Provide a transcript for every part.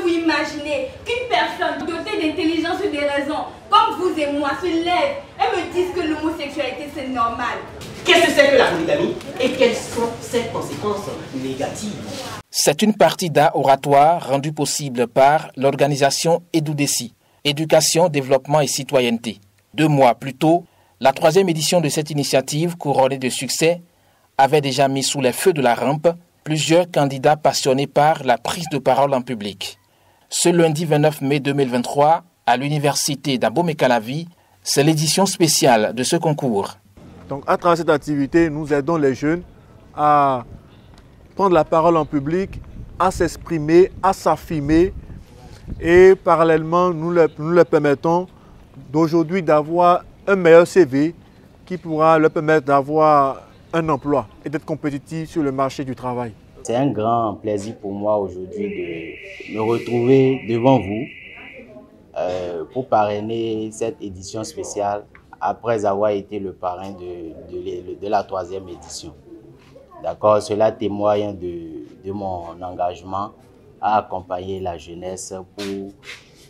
vous imaginer qu'une personne dotée d'intelligence ou de raison, comme vous et moi, se lève et me dise que l'homosexualité c'est normal? Qu'est-ce que c'est que la polygamie et quelles sont ses conséquences négatives? C'est une partie d'un oratoire rendu possible par l'organisation EduDesi, Éducation, Développement et Citoyenneté. 2 mois plus tôt, la 3e édition de cette initiative, couronnée de succès, avait déjà mis sous les feux de la rampe plusieurs candidats passionnés par la prise de parole en public. Ce lundi 29 mai 2023, à l'université d'Abomey-Calavi, c'est l'édition spéciale de ce concours. Donc, à travers cette activité, nous aidons les jeunes à prendre la parole en public, à s'exprimer, à s'affirmer. Et parallèlement, nous leur permettons d'aujourd'hui d'avoir un meilleur CV qui pourra leur permettre d'avoir un emploi et d'être compétitif sur le marché du travail. C'est un grand plaisir pour moi aujourd'hui de me retrouver devant vous pour parrainer cette édition spéciale après avoir été le parrain de la 3e édition. D'accord, cela témoigne de mon engagement à accompagner la jeunesse pour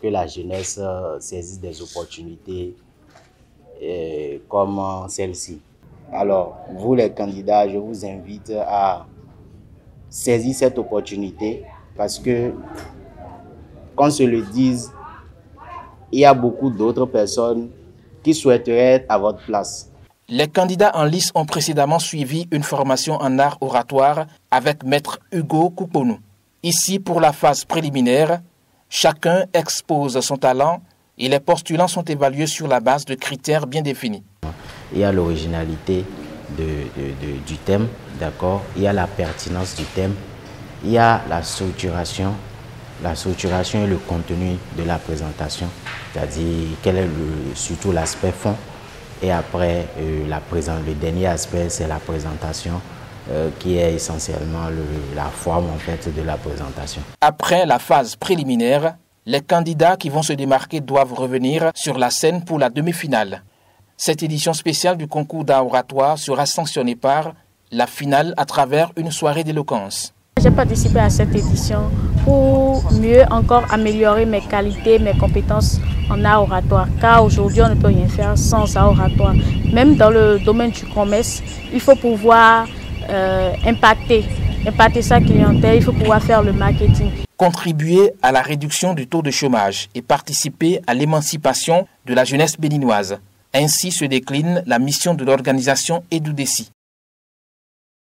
que la jeunesse saisisse des opportunités comme celle-ci. Alors, vous les candidats, je vous invite à saisir cette opportunité parce que, qu'on se le dise, il y a beaucoup d'autres personnes qui souhaiteraient être à votre place. Les candidats en lice ont précédemment suivi une formation en art oratoire avec maître Hugo Kouponou. Ici, pour la phase préliminaire, chacun expose son talent et les postulants sont évalués sur la base de critères bien définis. Il y a l'originalité du thème, d'accord. Il y a la pertinence du thème. Il y a la structuration et le contenu de la présentation, c'est-à-dire quel est surtout l'aspect fond. Et après, le dernier aspect, c'est la présentation, qui est essentiellement la forme en fait, de la présentation. Après la phase préliminaire, les candidats qui vont se démarquer doivent revenir sur la scène pour la demi-finale. Cette édition spéciale du concours d'art oratoire sera sanctionnée par la finale à travers une soirée d'éloquence. J'ai participé à cette édition pour mieux encore améliorer mes qualités, mes compétences en art oratoire. Car aujourd'hui, on ne peut rien faire sans art oratoire. Même dans le domaine du commerce, il faut pouvoir impacter sa clientèle, il faut pouvoir faire le marketing. Contribuer à la réduction du taux de chômage et participer à l'émancipation de la jeunesse béninoise. Ainsi se décline la mission de l'organisation EduDesi.